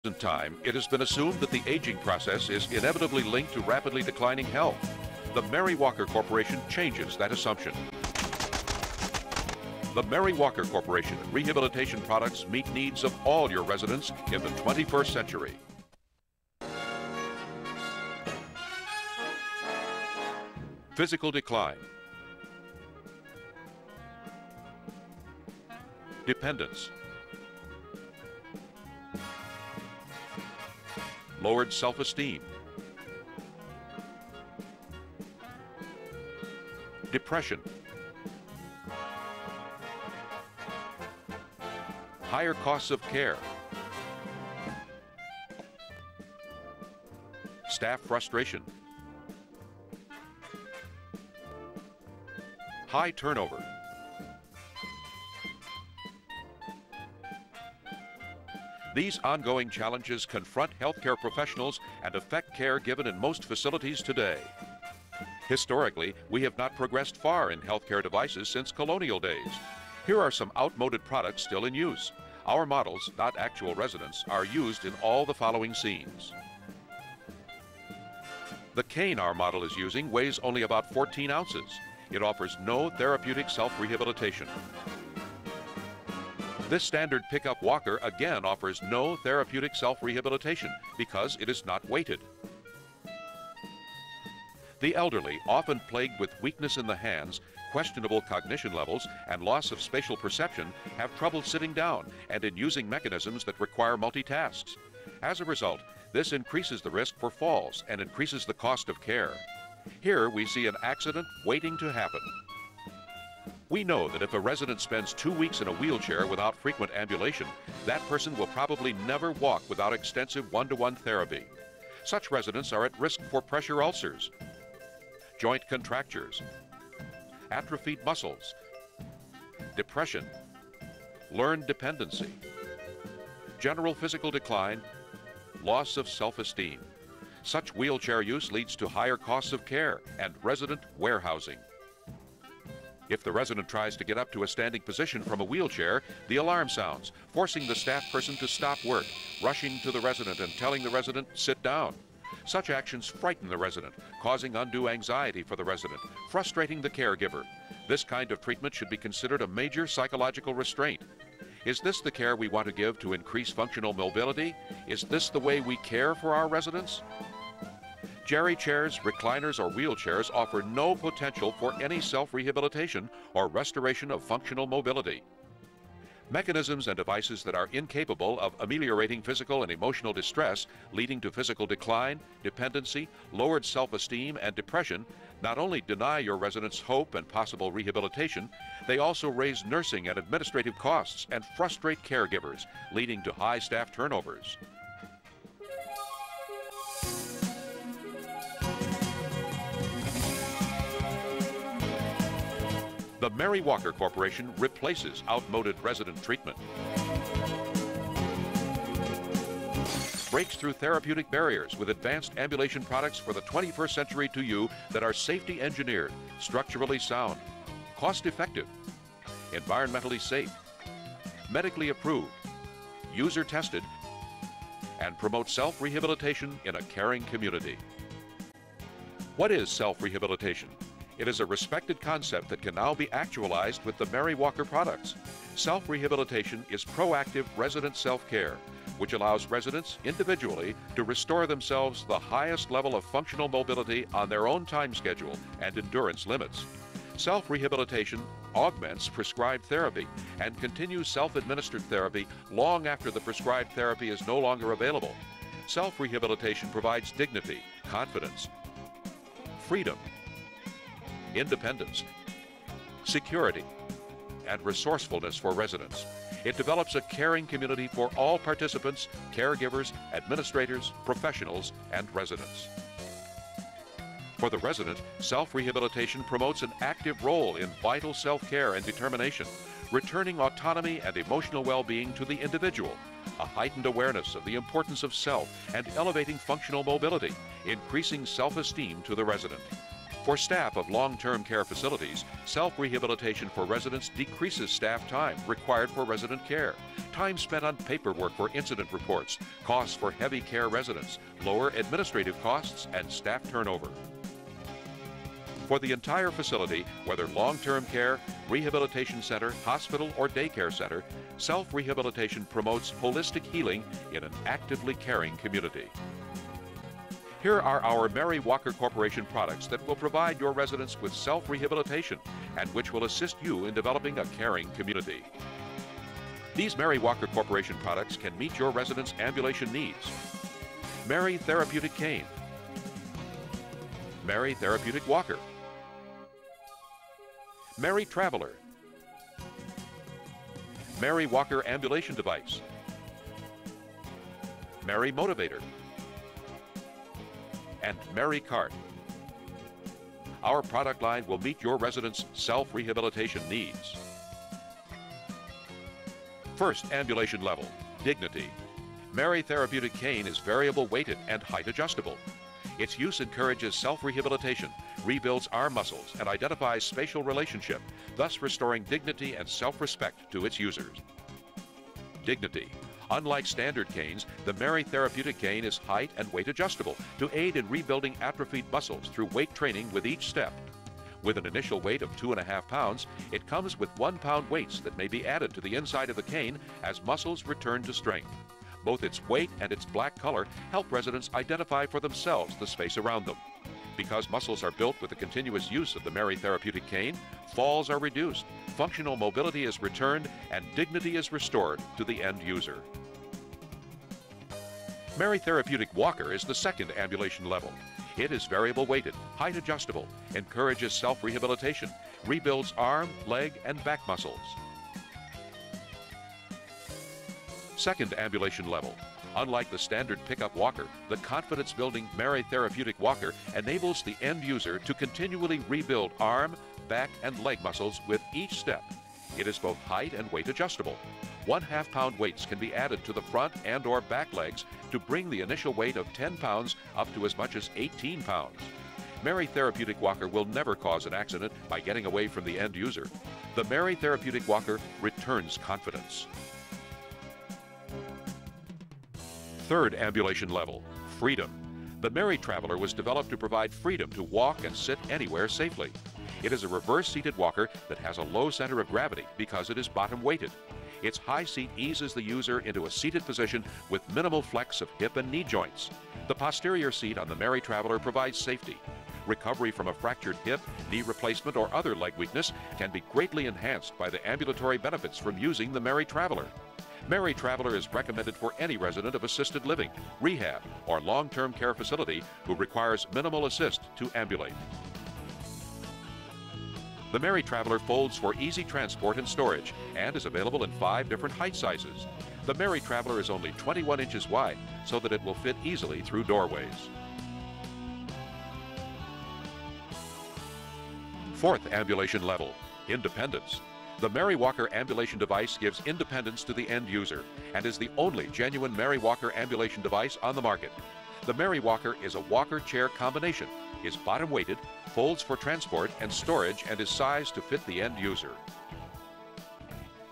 In time, it has been assumed that the aging process is inevitably linked to rapidly declining health. The Mary Walker Corporation changes that assumption. The Mary Walker Corporation rehabilitation products meet needs of all your residents in the 21st century. Physical decline, dependence, lowered self-esteem, depression, higher costs of care, staff frustration, high turnover, these ongoing challenges confront healthcare professionals and affect care given in most facilities today. Historically, we have not progressed far in healthcare devices since colonial days. Here are some outmoded products still in use. Our models, not actual residents, are used in all the following scenes. The cane our model is using weighs only about 14 ounces. It offers no therapeutic self-rehabilitation. This standard pickup walker again offers no therapeutic self-rehabilitation because it is not weighted. The elderly, often plagued with weakness in the hands, questionable cognition levels, and loss of spatial perception, have trouble sitting down and in using mechanisms that require multitasks. As a result, this increases the risk for falls and increases the cost of care. Here we see an accident waiting to happen. We know that if a resident spends 2 weeks in a wheelchair without frequent ambulation, that person will probably never walk without extensive one-to-one therapy. Such residents are at risk for pressure ulcers, joint contractures, atrophied muscles, depression, learned dependency, general physical decline, loss of self-esteem. Such wheelchair use leads to higher costs of care and resident warehousing. If the resident tries to get up to a standing position from a wheelchair, the alarm sounds, forcing the staff person to stop work, rushing to the resident and telling the resident, "Sit down." Such actions frighten the resident, causing undue anxiety for the resident, frustrating the caregiver. This kind of treatment should be considered a major psychological restraint. Is this the care we want to give to increase functional mobility? Is this the way we care for our residents? Jerry chairs, recliners, or wheelchairs offer no potential for any self-rehabilitation or restoration of functional mobility. Mechanisms and devices that are incapable of ameliorating physical and emotional distress, leading to physical decline, dependency, lowered self-esteem, and depression, not only deny your residents hope and possible rehabilitation, they also raise nursing and administrative costs and frustrate caregivers, leading to high staff turnovers. The Mary Walker Corporation replaces outmoded resident treatment, breaks through therapeutic barriers with advanced ambulation products for the 21st century to you that are safety engineered, structurally sound, cost-effective, environmentally safe, medically approved, user-tested, and promote self-rehabilitation in a caring community. What is self-rehabilitation? It is a respected concept that can now be actualized with the Mary Walker products. Self-rehabilitation is proactive resident self-care, which allows residents individually to restore themselves the highest level of functional mobility on their own time schedule and endurance limits. Self-rehabilitation augments prescribed therapy and continues self-administered therapy long after the prescribed therapy is no longer available. Self-rehabilitation provides dignity, confidence, freedom, independence, security, and resourcefulness for residents. It develops a caring community for all participants, caregivers, administrators, professionals, and residents. For the resident, self-rehabilitation promotes an active role in vital self-care and determination, returning autonomy and emotional well-being to the individual, a heightened awareness of the importance of self, and elevating functional mobility, increasing self-esteem to the resident. For staff of long-term care facilities, self-rehabilitation for residents decreases staff time required for resident care, time spent on paperwork for incident reports, costs for heavy care residents, lower administrative costs, and staff turnover. For the entire facility, whether long-term care, rehabilitation center, hospital, or daycare center, self-rehabilitation promotes holistic healing in an actively caring community. Here are our Mary Walker Corporation products that will provide your residents with self-rehabilitation and which will assist you in developing a caring community. These Mary Walker Corporation products can meet your residents' ambulation needs. Mary Therapeutic Cane, Mary Therapeutic Walker, Mary Traveler, Mary Walker Ambulation Device, Mary Motivator, and Mary Cart. Our product line will meet your residents' self-rehabilitation needs. First ambulation level, Dignity. Mary Therapeutic Cane is variable weighted and height adjustable. Its use encourages self-rehabilitation, rebuilds arm muscles, and identifies spatial relationship, thus restoring dignity and self-respect to its users. Dignity. Unlike standard canes, the Mary Therapeutic Cane is height and weight adjustable to aid in rebuilding atrophied muscles through weight training with each step. With an initial weight of 2.5 pounds, it comes with 1-pound weights that may be added to the inside of the cane as muscles return to strength. Both its weight and its black color help residents identify for themselves the space around them. Because muscles are built with the continuous use of the Mary Therapeutic Cane, falls are reduced, functional mobility is returned, and dignity is restored to the end user. Mary Therapeutic Walker is the second ambulation level. It is variable weighted, height adjustable, encourages self-rehabilitation, rebuilds arm, leg, and back muscles. Second ambulation level. Unlike the standard pickup walker, the confidence-building Mary Therapeutic Walker enables the end user to continually rebuild arm, back, and leg muscles with each step. It is both height and weight adjustable. 1/2 pound weights can be added to the front and or back legs to bring the initial weight of 10 pounds up to as much as 18 pounds. Mary Therapeutic Walker will never cause an accident by getting away from the end user. The Mary Therapeutic Walker returns confidence. Third ambulation level, Freedom. The Mary Traveler was developed to provide freedom to walk and sit anywhere safely. It is a reverse-seated walker that has a low center of gravity because it is bottom-weighted. Its high seat eases the user into a seated position with minimal flex of hip and knee joints. The posterior seat on the Mary Traveler provides safety. Recovery from a fractured hip, knee replacement, or other leg weakness can be greatly enhanced by the ambulatory benefits from using the Mary Traveler. Mary Traveler is recommended for any resident of assisted living, rehab, or long-term care facility who requires minimal assist to ambulate. The Mary Traveler folds for easy transport and storage and is available in 5 different height sizes. The Mary Traveler is only 21 inches wide so that it will fit easily through doorways. Fourth ambulation level, Independence. The Mary Walker ambulation device gives independence to the end user and is the only genuine Mary Walker ambulation device on the market. The Mary Walker is a walker-chair combination, is bottom-weighted, folds for transport and storage, and is sized to fit the end user.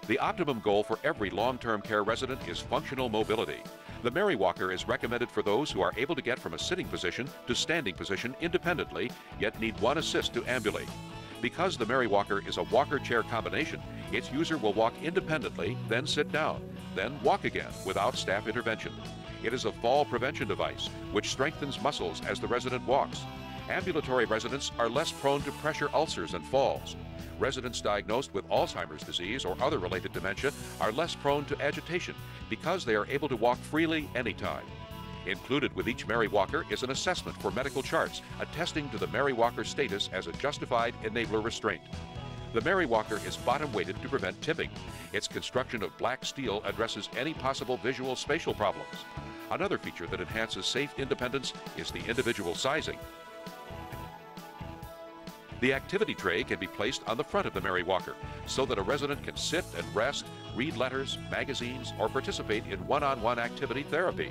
The optimum goal for every long-term care resident is functional mobility. The Mary Walker is recommended for those who are able to get from a sitting position to standing position independently, yet need one assist to ambulate. Because the Mary Walker is a walker-chair combination, its user will walk independently, then sit down, then walk again without staff intervention. It is a fall prevention device, which strengthens muscles as the resident walks. Ambulatory residents are less prone to pressure ulcers and falls. Residents diagnosed with Alzheimer's disease or other related dementia are less prone to agitation because they are able to walk freely anytime. Included with each Mary Walker is an assessment for medical charts attesting to the Mary Walker status as a justified enabler restraint. The Mary Walker is bottom-weighted to prevent tipping. Its construction of black steel addresses any possible visual spatial problems. Another feature that enhances safe independence is the individual sizing. The activity tray can be placed on the front of the Mary Walker so that a resident can sit and rest, read letters, magazines, or participate in one-on-one activity therapy.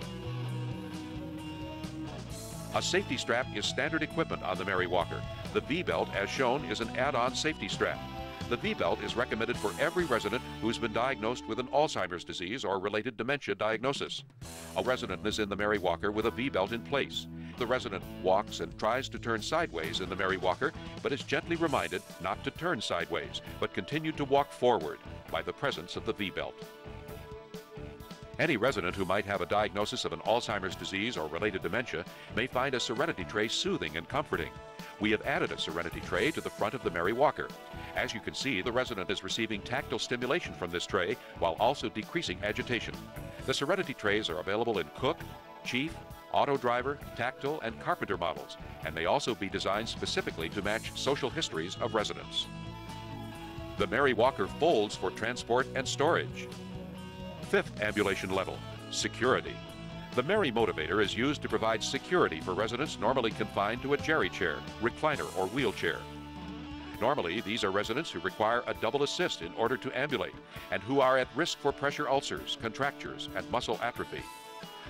A safety strap is standard equipment on the Mary Walker. The V-belt, as shown, is an add-on safety strap. The V-belt is recommended for every resident who's been diagnosed with an Alzheimer's disease or related dementia diagnosis. A resident is in the Mary Walker with a V-belt in place. The resident walks and tries to turn sideways in the Mary Walker, but is gently reminded not to turn sideways, but continue to walk forward by the presence of the V-belt. Any resident who might have a diagnosis of an Alzheimer's disease or related dementia may find a Serenity tray soothing and comforting. We have added a Serenity tray to the front of the Mary Walker. As you can see, the resident is receiving tactile stimulation from this tray while also decreasing agitation. The Serenity trays are available in Cook, Chief, Auto Driver, Tactile, and Carpenter models, and may also be designed specifically to match social histories of residents. The Mary Walker folds for transport and storage. Fifth ambulation level, security. The Mary Motivator is used to provide security for residents normally confined to a jerry chair, recliner, or wheelchair. Normally, these are residents who require a double assist in order to ambulate and who are at risk for pressure ulcers, contractures, and muscle atrophy.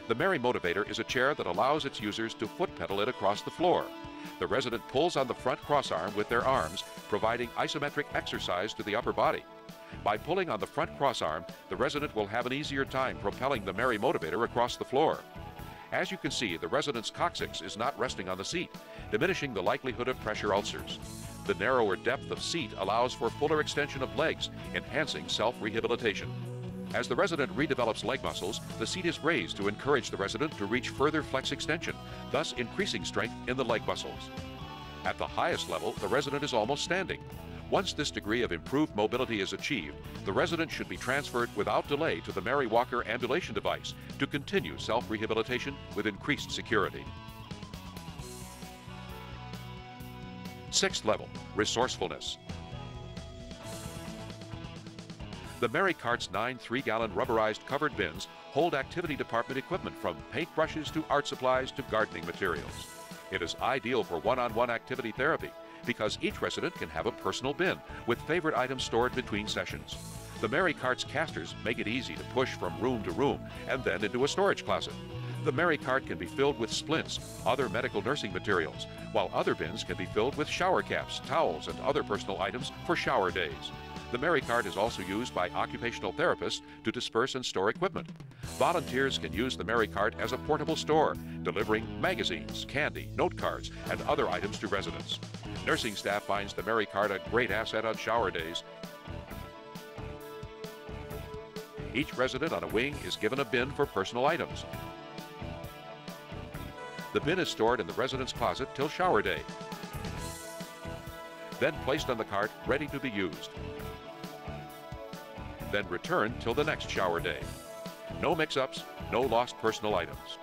The Mary Motivator is a chair that allows its users to foot pedal it across the floor. The resident pulls on the front crossarm with their arms, providing isometric exercise to the upper body. By pulling on the front crossarm, the resident will have an easier time propelling the Mary Motivator across the floor. As you can see, the resident's coccyx is not resting on the seat, diminishing the likelihood of pressure ulcers. The narrower depth of seat allows for fuller extension of legs, enhancing self-rehabilitation. As the resident redevelops leg muscles, the seat is raised to encourage the resident to reach further flex extension, thus increasing strength in the leg muscles. At the highest level, the resident is almost standing. Once this degree of improved mobility is achieved, the resident should be transferred without delay to the Mary Walker ambulation device to continue self-rehabilitation with increased security. Sixth level, resourcefulness. The Mary Cart's 9 3-gallon rubberized covered bins hold activity department equipment from paintbrushes to art supplies to gardening materials. It is ideal for one-on-one activity therapy because each resident can have a personal bin with favorite items stored between sessions. The Mary Cart's casters make it easy to push from room to room and then into a storage closet. The Mary Cart can be filled with splints, other medical nursing materials, while other bins can be filled with shower caps, towels, and other personal items for shower days. The Mary Cart is also used by occupational therapists to disperse and store equipment. Volunteers can use the Mary Cart as a portable store, delivering magazines, candy, note cards, and other items to residents. Nursing staff finds the Mary Cart a great asset on shower days. Each resident on a wing is given a bin for personal items. The bin is stored in the resident's closet till shower day, then placed on the cart ready to be used, then returned till the next shower day. No mix-ups, no lost personal items.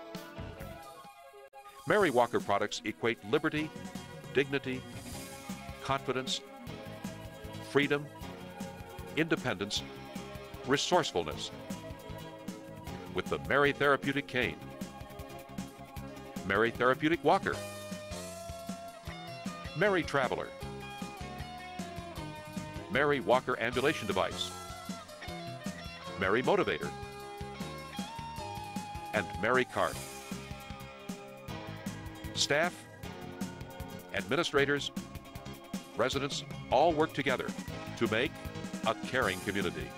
Mary Walker products equate liberty, dignity, confidence, freedom, independence, resourcefulness with the Mary Therapeutic Cane, Mary Therapeutic Walker, Mary Traveler, Mary Walker Ambulation Device, Mary Motivator, and Mary Cart. Staff, administrators, residents all work together to make a caring community.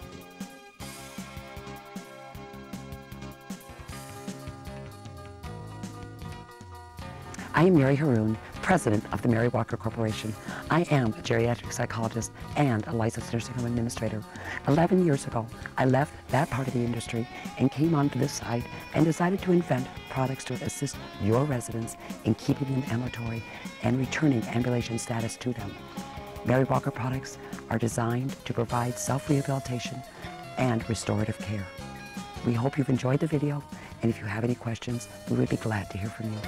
I am Mary Haroon, president of the Mary Walker Corporation. I am a geriatric psychologist and a licensed nursing home administrator. 11 years ago, I left that part of the industry and came onto this side and decided to invent products to assist your residents in keeping them ambulatory and returning ambulation status to them. Mary Walker products are designed to provide self-rehabilitation and restorative care. We hope you've enjoyed the video, and if you have any questions, we would be glad to hear from you.